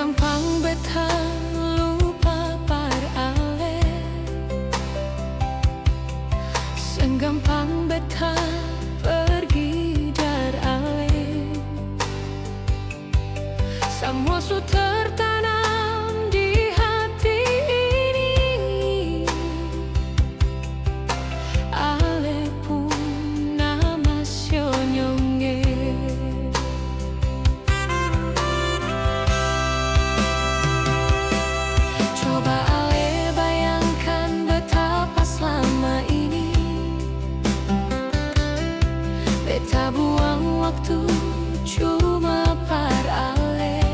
Senggampang beta lupa par ale, senggampang beta pergi dar ale. Semua su tertanam di hati ini, ale pun nama sionyonge. Coba ale bayangkan betapa selama ini beta buang waktu cuma par ale.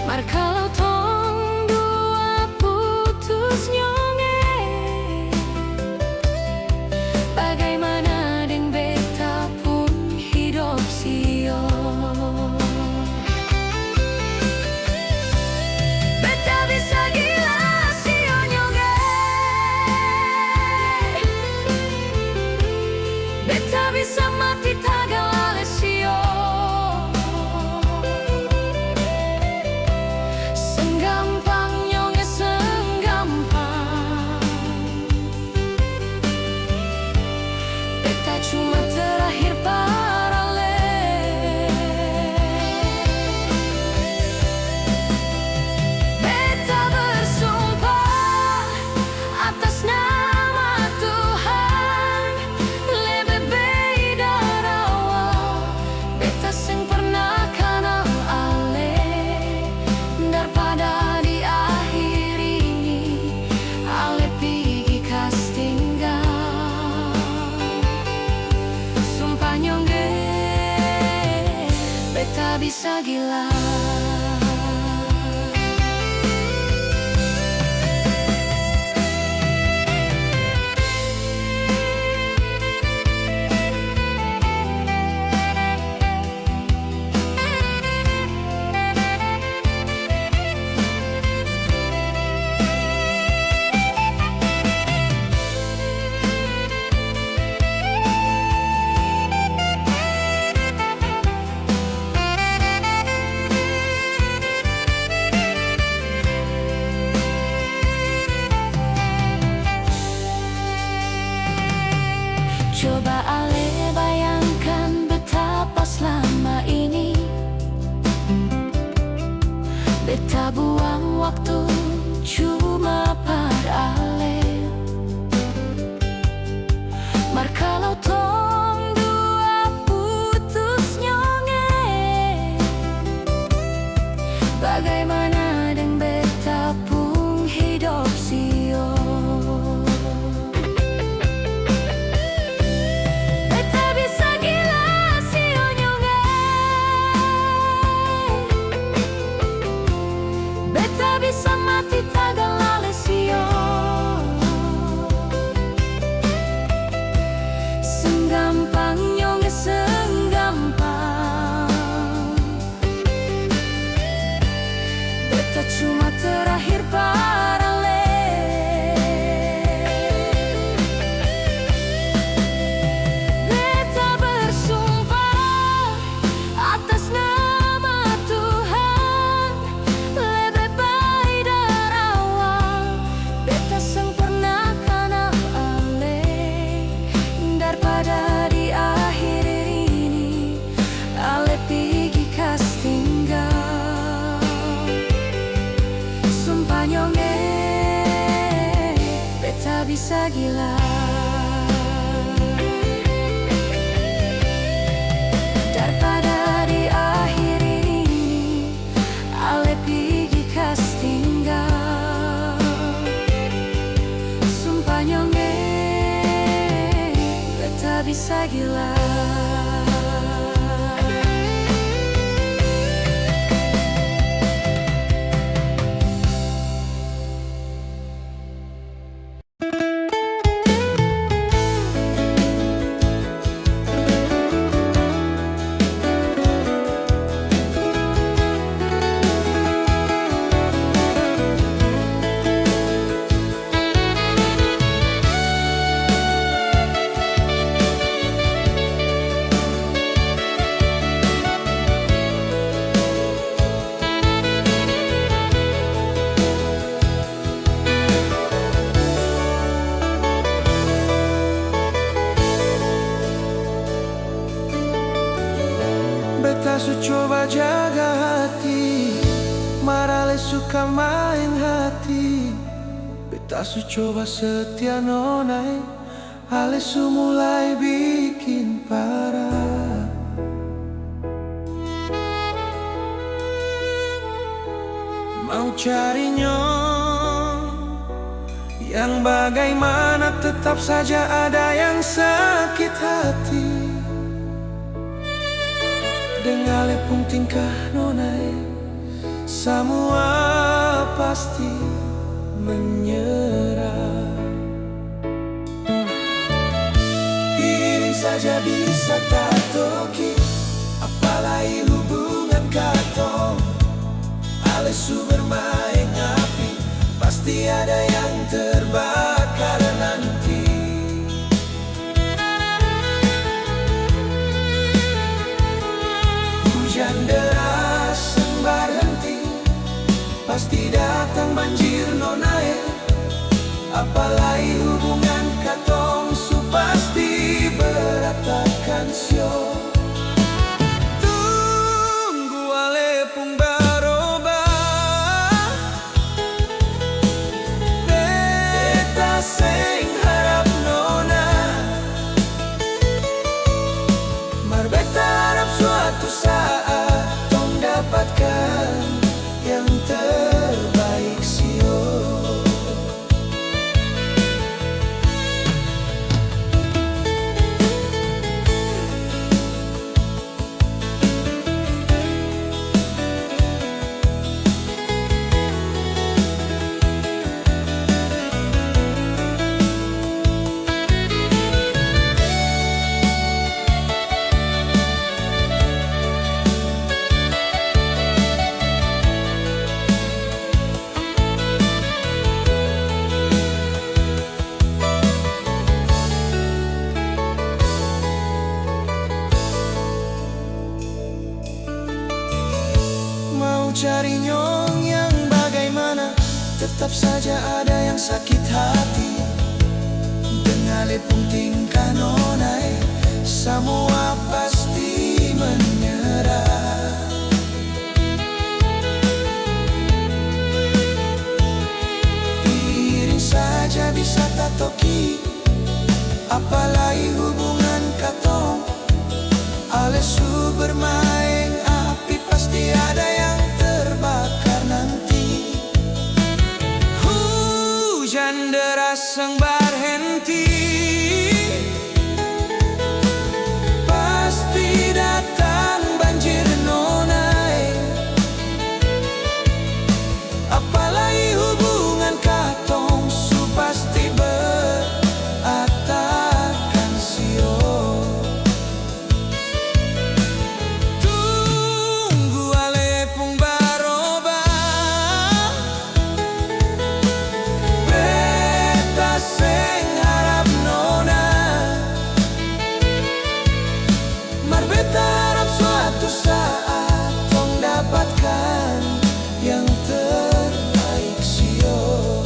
Mar kalau tong dua putus nyonge, bagaimana deng beta pun hidup sio. Beta bisa gila sio nyonge, beta bisa mati tagal ale sio. Senggampang nyonge, senggampang beta cuma terakhir parale. Beta bersumpah atas nama Tuhan, lebih baik dari awal beta seng pernah kenal ale, daripada di akhir ini ale pergi kas tinggal. Sumpah nyonge, beta bisa gila. Coba ale bayangkan betapa selama ini beta buang waktu cuma par ale. Mar kalau tong dua putus nyonge, bagaimana deng beta pun hidup sio. Beta bisa mati tagal ale sio. Senggampang nyonge, senggampang beta cuma terakhir parale. Beta bersumpah atas nama Tuhan, lebih baik dari awal beta seng pernah kenal ale, daripada di akhir ini ale pergi kas tinggal. Sumpah nyonge, beta bisa gila. Daripada di akhir ini ale pergi kas tinggal. Sumpah nyonge, beta bisa gila. su coba jaga hati, marale suka main hati. Beta su coba setia nonai, ale su mulai bikin parah. Mau cari nyong yang bagaimana, tetap saja ada yang sakit hati. Dengan lepung tingkah nonai, semua pasti menyerah. Ini saja bisa tak toki, apalagi hubungan katong. Ale su bermain api, pasti ada yang terbakar nanti. Hujan deras sembar henti, pasti datang banjir nonai. Apalagi hubungan katong su pasti berantakan sio. Tunggu ale pung barobah, beta seng harap nona, mar beta harap suatu saat tong dapatkan yang terbaik sio. Cari nyong yang bagaimana, tetap saja ada yang sakit hati. Dengan lepung tingkah nonai, semua pasti menyerah. Piring saja bisa tak toki, apalagi hubungan katong. Ale su bermain api, pasti ada yang terbakar nanti. Hujan deras sembar henti, pasti datang banjir nonai. Apalagi hubungan katong su pasti berantakan sio. Saat tong dapatkan yang terbaik sio.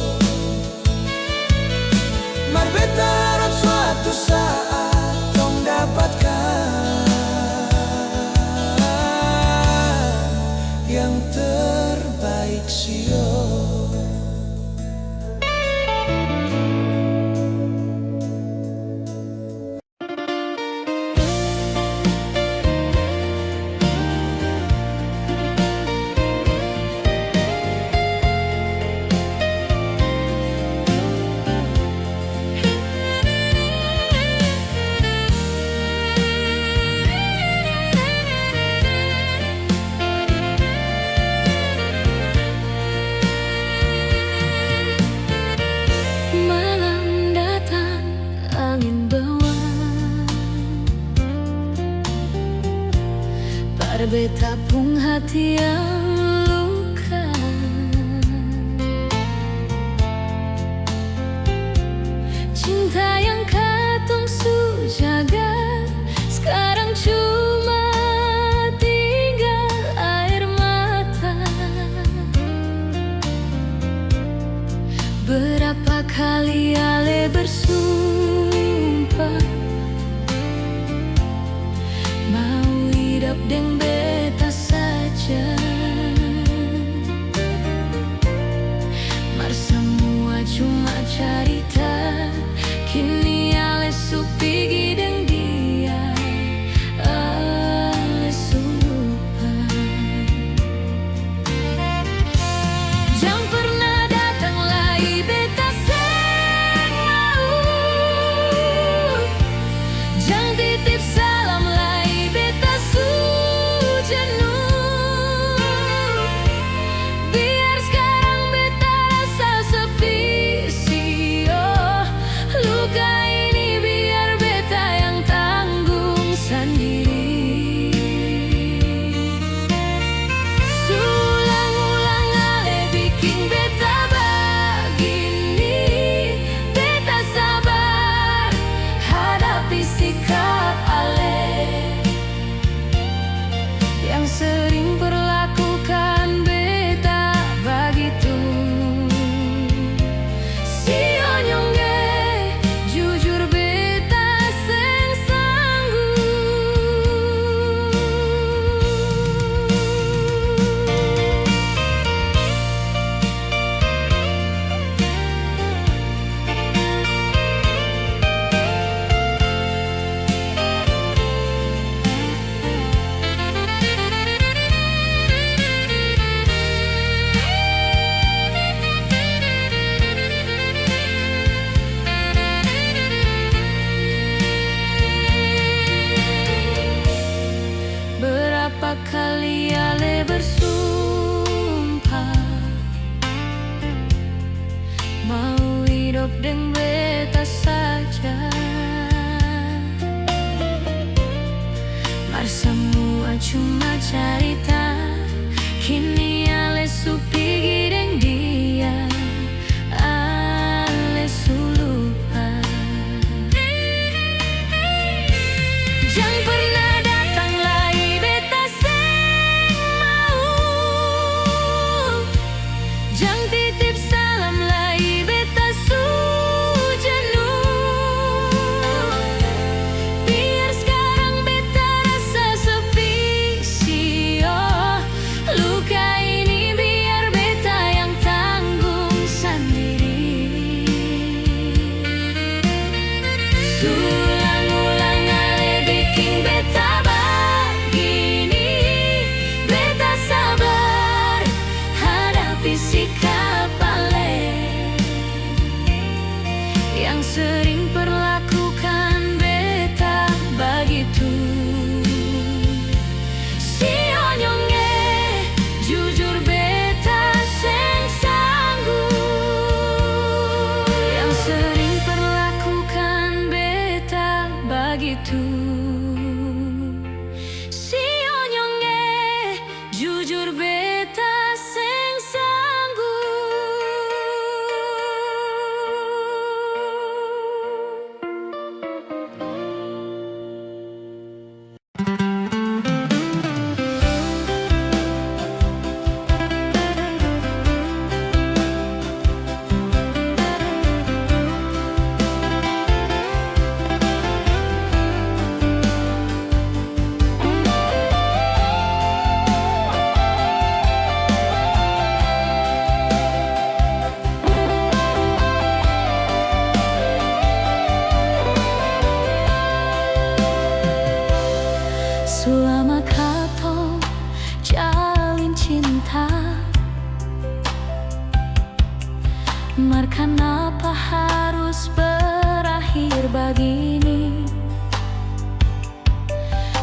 Mar beta harap suatu saat tong dapatkan yang terbaik sio. Beta pung hati yang luka, cinta yang katong su jaga, sekarang cuma tinggal air mata. Berapa kali ale bersumpah mau hidup deng beta.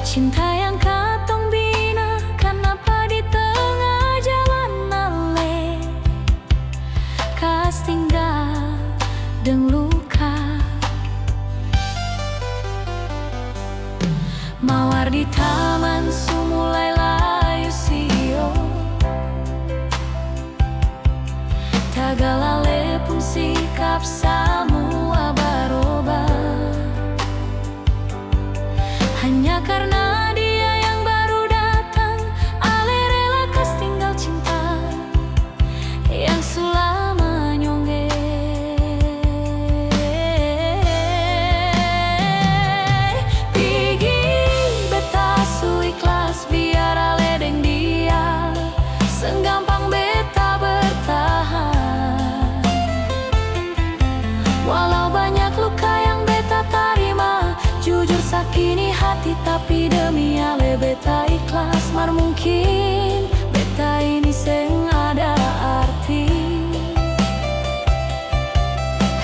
Cinta yang katong bina kenapa di tengah jalan ale kas tinggal deng luka. Mawar di taman sumulai layu sio, tagalale pun sikap samua baroba. Hanya karena dia yang baru datang, ale rela kas tinggal cinta yang selama nyongge. Pigi beta su ikhlas biar ale deng dia, senggampang beta bertahan. Walau banyak luka yang beta tarima, jujur sakini hati tapi demi ale beta ikhlas. Mar mungkin beta ini seng ada arti.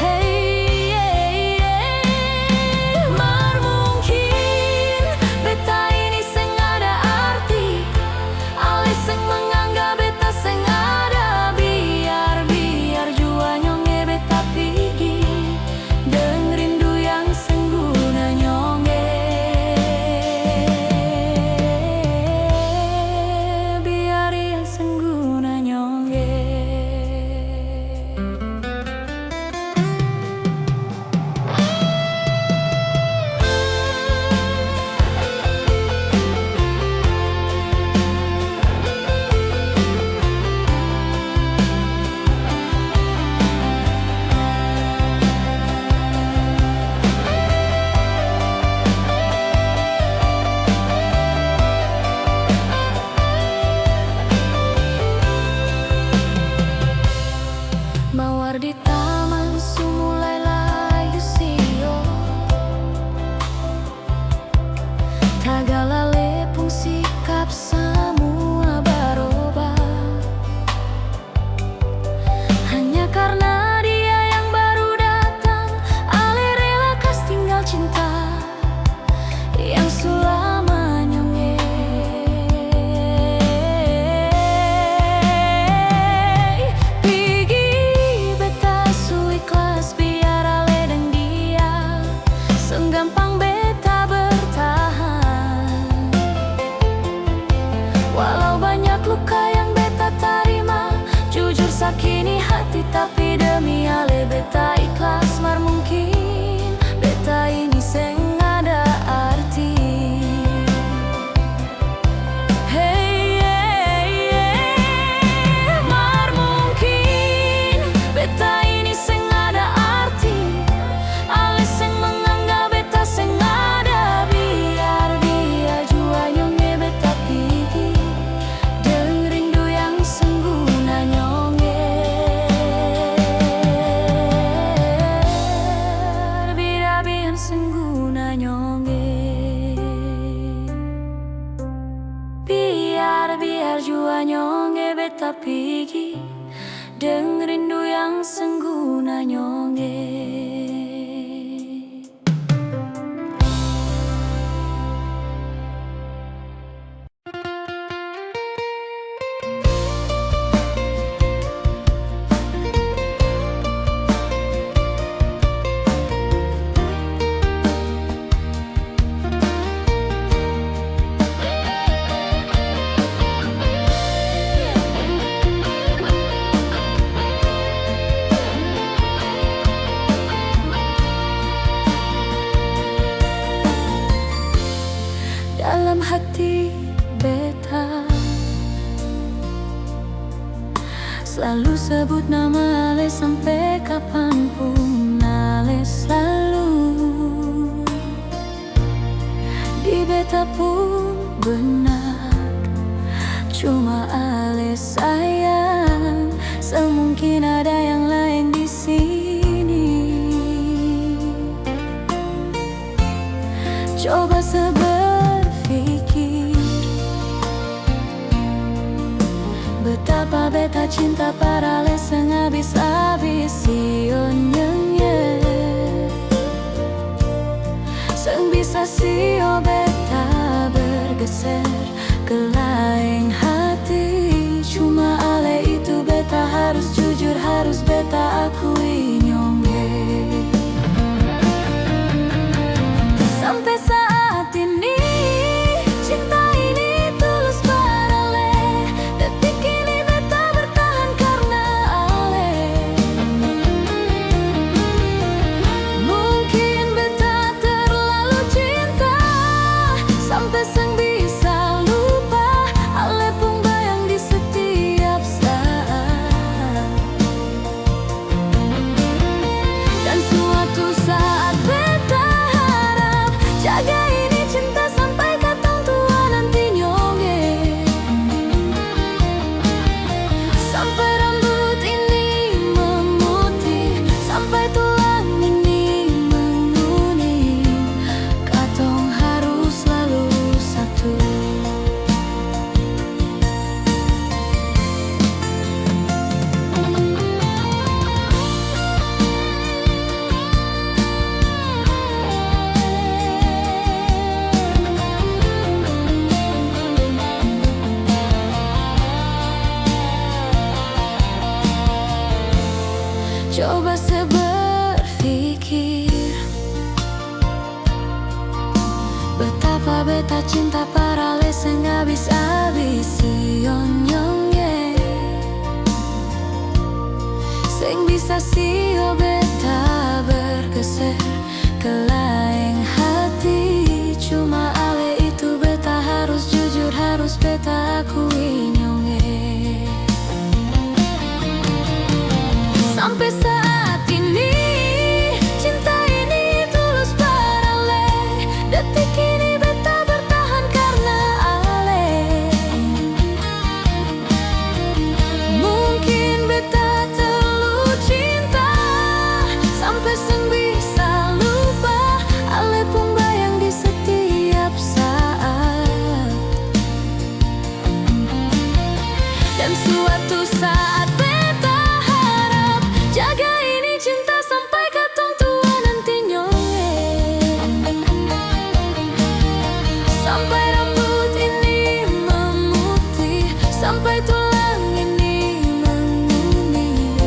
Hey, hey, hey. Mar mungkin beta ini seng ada arti, ale seng menganggap beta seng ada. Biar jua nyonge beta pigi deng rindu yang sengguna nyonge. Biar yang sengguna nyonge. Mawar di taman sumulai layu sio, tagalale pun sikap samua baroba. Hanya karena dia yang baru datang, ale rela kas tinggal cinta yang selama nyonge. Pigi beta su ikhlas biar ale deng dia, senggampang beta bertahan. Walau banyak luka yang beta tarima, jujur sakini hati tapi demi ale beta ikhlas. Mar mungkin beta ini seng ada arti. Hey, hey, hey. Mar mungkin beta ini seng ada arti, ale seng menganggap beta seng ada. Biar jua nyonge beta pigi deng rindu yang sengguna nyonge. Biar sengguna nyonge. Biar jua nyonge beta pigi deng rindu yang sengguna nyonge. Dalam hati beta selalu sebut nama ale sampai kapanpun. Ale selalu di beta pun benar, cuma ale sayang semungkin ada yang lain di sini. Coba berpikir betapa beta cinta para ale seng habis-habis sionye. Seng bisa sio beta beta cinta para le sing abis-abis sionyongye sing bisa sio beta bergeser ke lain hati. Cuma ale itu beta harus jujur, harus beta akui nyonge. Sampai saat ini cinta ini tulus para le. Detik ini beta bertahan karena ale. Mungkin beta terlalu cinta sampai seng bisa lupa. Ale pun bayang di setiap saat. Dan suatu saat beta harap jaga ini cinta sampai katong tua nanti nyonge. Sampai rambut ini memutih, sampai tulang ini menguning,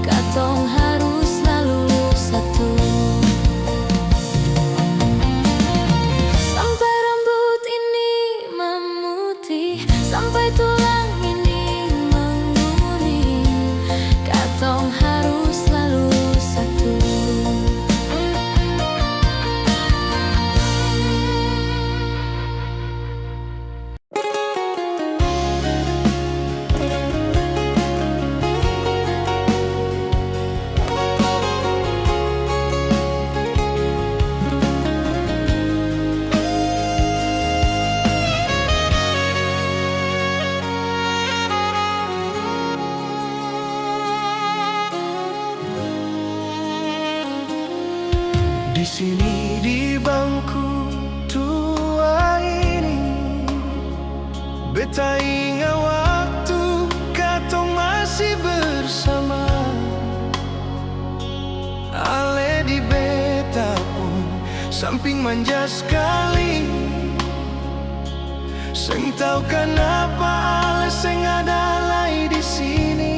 katong harus selalu satu. Sampai rambut ini memutih, sampai tulang ini menguning, katong harus selalu satu. Di sini di bangku tua ini, beta ingat waktu katong masih bersama. Ale di beta pun samping manja sekali. Seng tahu kenapa ale seng ada lagi di sini.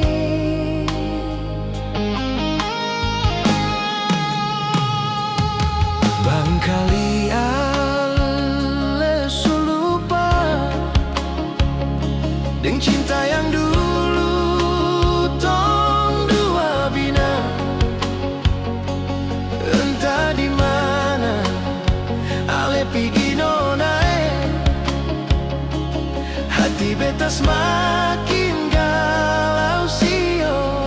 Bangkali ale su lupa deng cinta yang dulu tong dua bina. Entah di mana ale pigi nona hati beta semakin galau sio.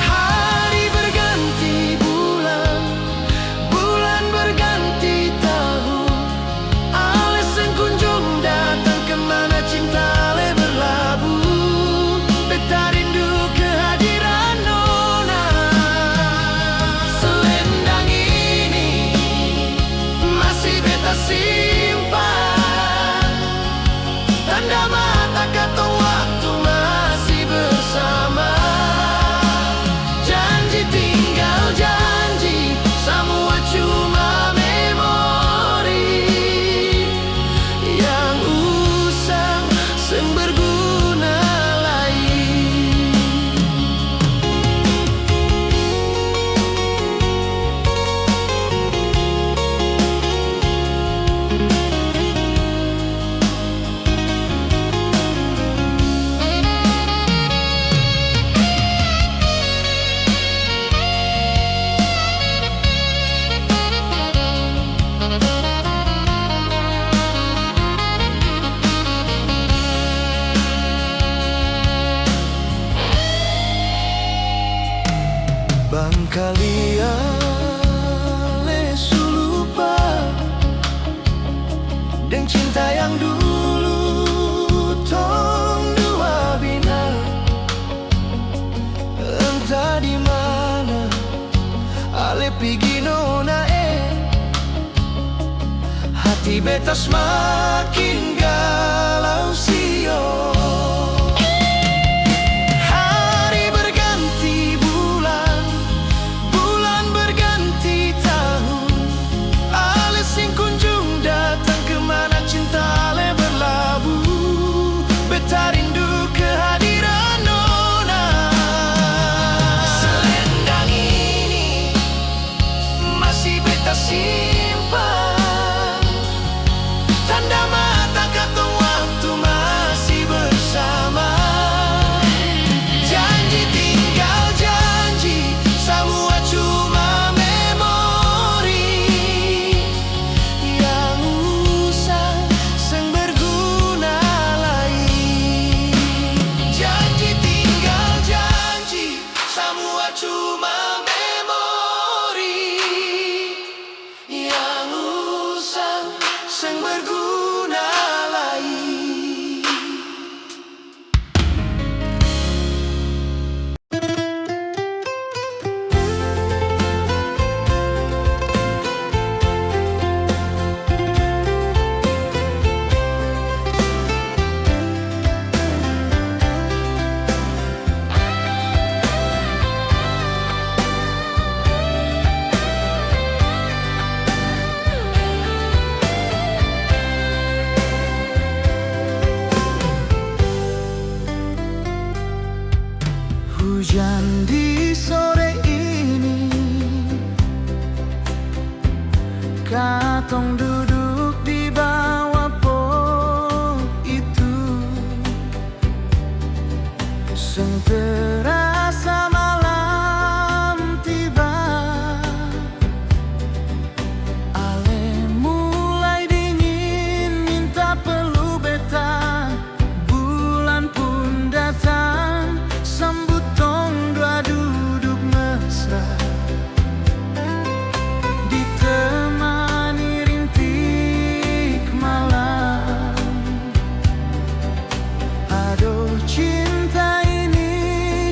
Hari berganti bulan, bulan berganti tahun, ale seng kunjung datang kemana cinta ale berlabuh. Beta rindu kehadiran nona. Selendang ini masih beta simpan, tanda mata katong waktu masih bersama. Janji tinggal janji, semua cuma memori yang usang seng berguna lagi. Bangkali ale su lupa deng cinta yang dulu tong dua bina. Entah di mana ale pigi nona hati beta semakin galau sio. Hari berganti bulan, bulan berganti tahun, ale sing kunjung datang kemana cinta ale berlabuh. Beta rindu kehadiran nona. Selendang ini masih beta simpan, sing berguna lain. Hujan di sore ini, katong duduk di bawah pohon itu, sing terasa malam tiba. Ale mulai dingin, minta peluk beta, bulan pun datang, sambut tong dua duduk mesra, ditemani rintik malam. Aduh cinta ini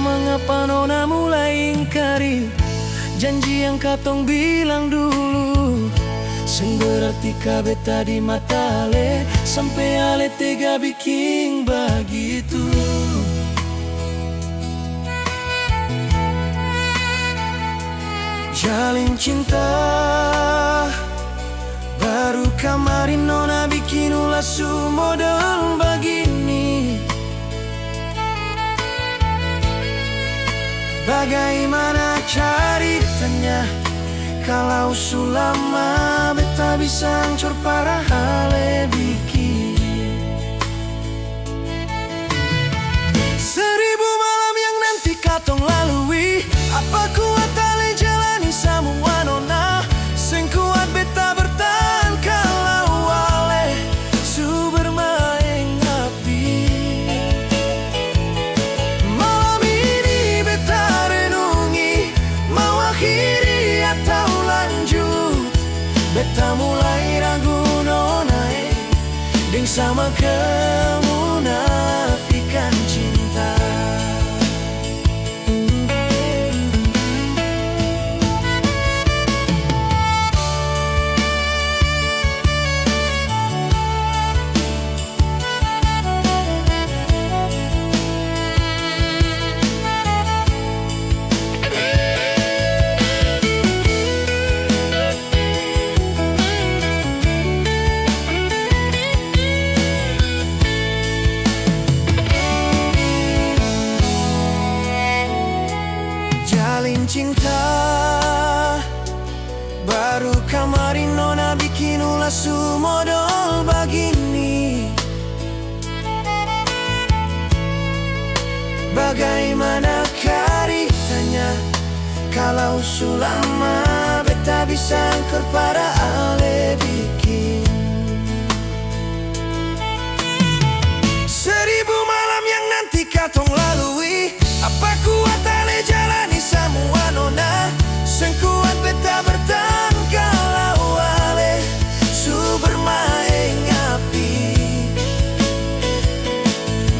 mengapa nona mulai ingkari janji yang katong bilang dulu. Seng berarti ka beta di mata ale, sampai ale tega bikin begitu. Jalin cinta baru kemarin nona bikin ulah su model begini. Bagaimana ceritanya kalau sulama beta bisa hancur parah ale bikin. Seribu malam yang nanti katong lalui, apa kuat ale jalani semua nona. Seng kuat beta bertahan kalau ale su bermain api. Malam ini beta renungi, mau akhiri atau lanjut. Beta mulai ragu nona, deng sama kemunafikan cinta. Cinta baru kemarin nona bikin ulah su model begini. Bagaimana ceritanya kalau sulama beta bisa angker para ale bikin. Seribu malam yang nanti katong lalui, apa kuat ale jalani semua nona. Seng kuat beta bertahan kalau ale su bermain api.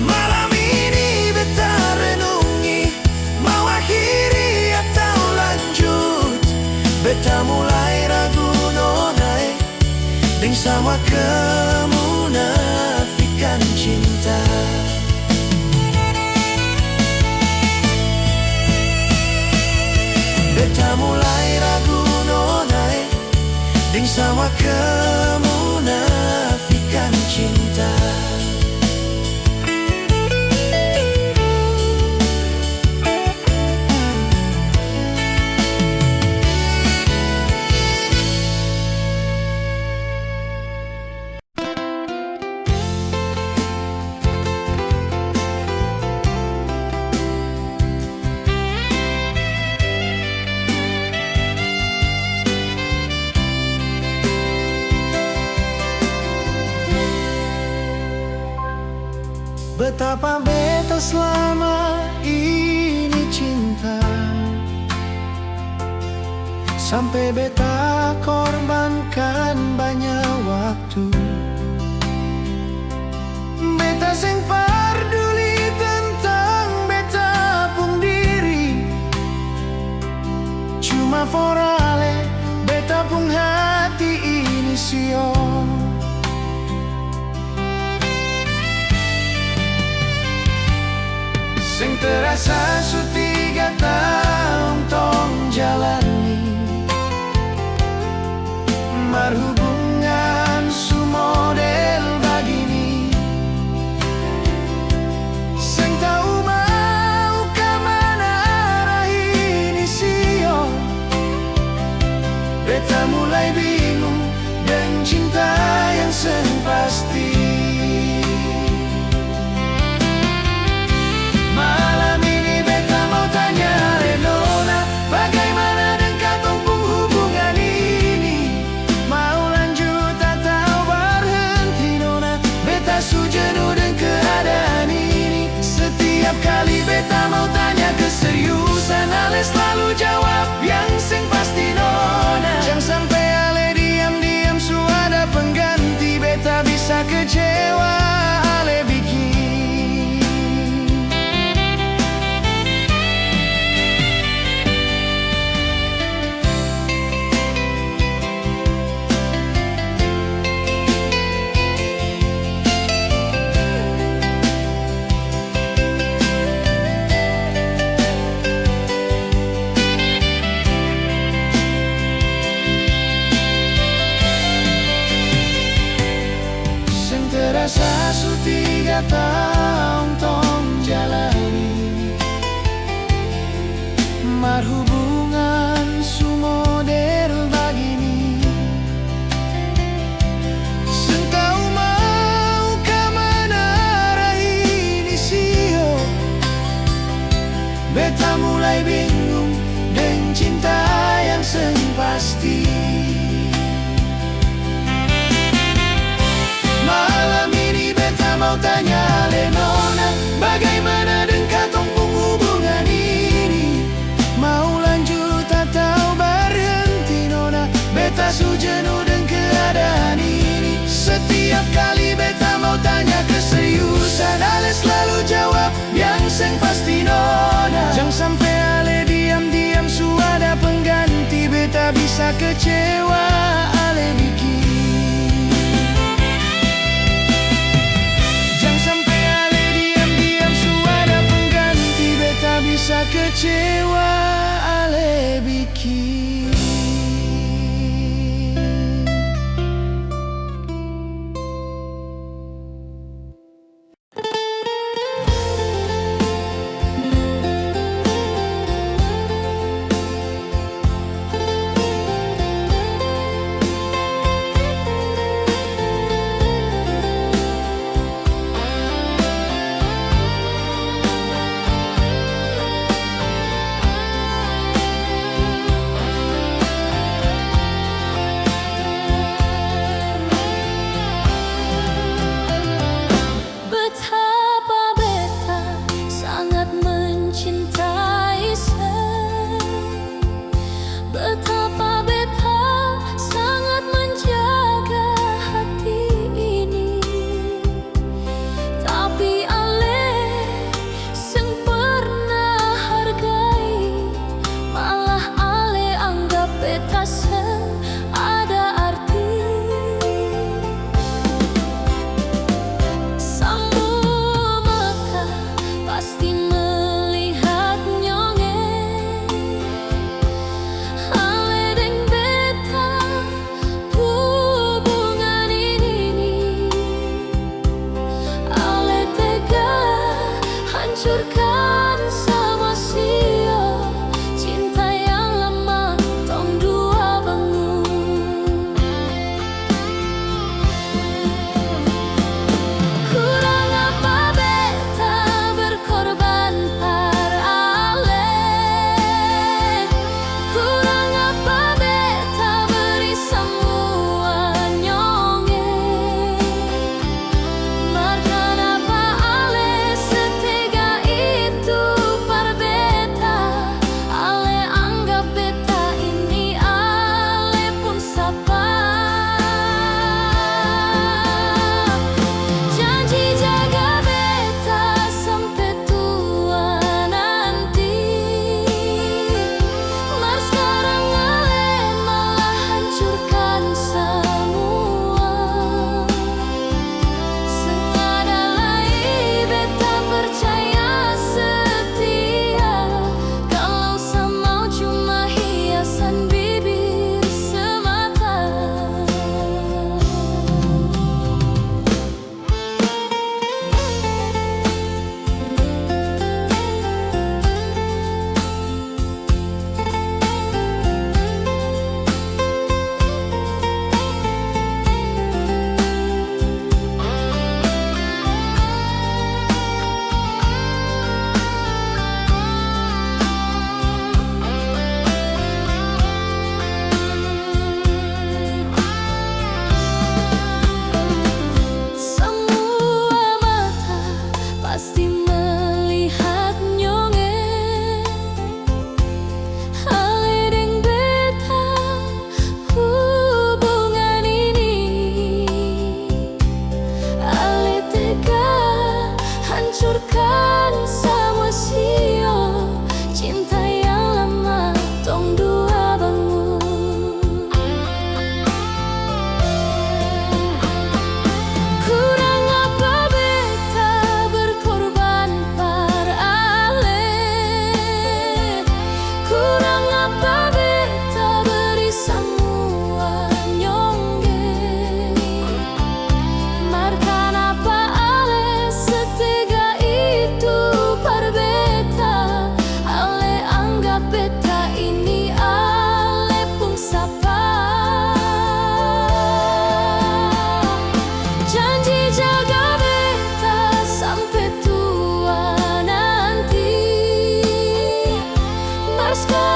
Malam ini beta renungi, mau akhiri atau lanjut. Beta mulai ragu nona, deng sama kemunafikan cinta. Beta mulai ragu nona, deng sama kemunafikan cinta. Betapa beta selama ini cinta, sampai beta korbankan banyak waktu. Beta seng peduli tentang beta pun diri, cuma for ale beta pun hati ini sio. Seng terasa su 3 tahun tong jalani berhubungan su model begini. Seng tahu mau kemana arah ini sio. Beta mulai bingung dengan cinta yang seng pasti. Malam ini beta mau tanya ale nona, bagaimana dengan katong pung hubungan ini? Mau lanjut atau berhenti nona? Beta su jenuh dengan keadaan ini. Setiap kali beta mau tanya keseriusan, ale selalu jawab yang sing pasti nona. Jangan sampai ale taong tong jalani marhubungan sumodel bagini. Sengkau mau ka manarah ini sio, beta mulai bingung dengan cinta yang seng pasti. Malam ini beta mau tanya le nona, bagaimana dengan katong pung hubungan ini? Mau lanjut atau berhenti nona? Beta su jenuh dengan keadaan ini. Setiap kali beta mau tanya keseriusan, ale selalu jawab yang seng pasti nona. Jangan sampai ale diam-diam su ada pengganti, beta bisa kecewa ale bikin. Bisa kecewa ale bikin. terus ke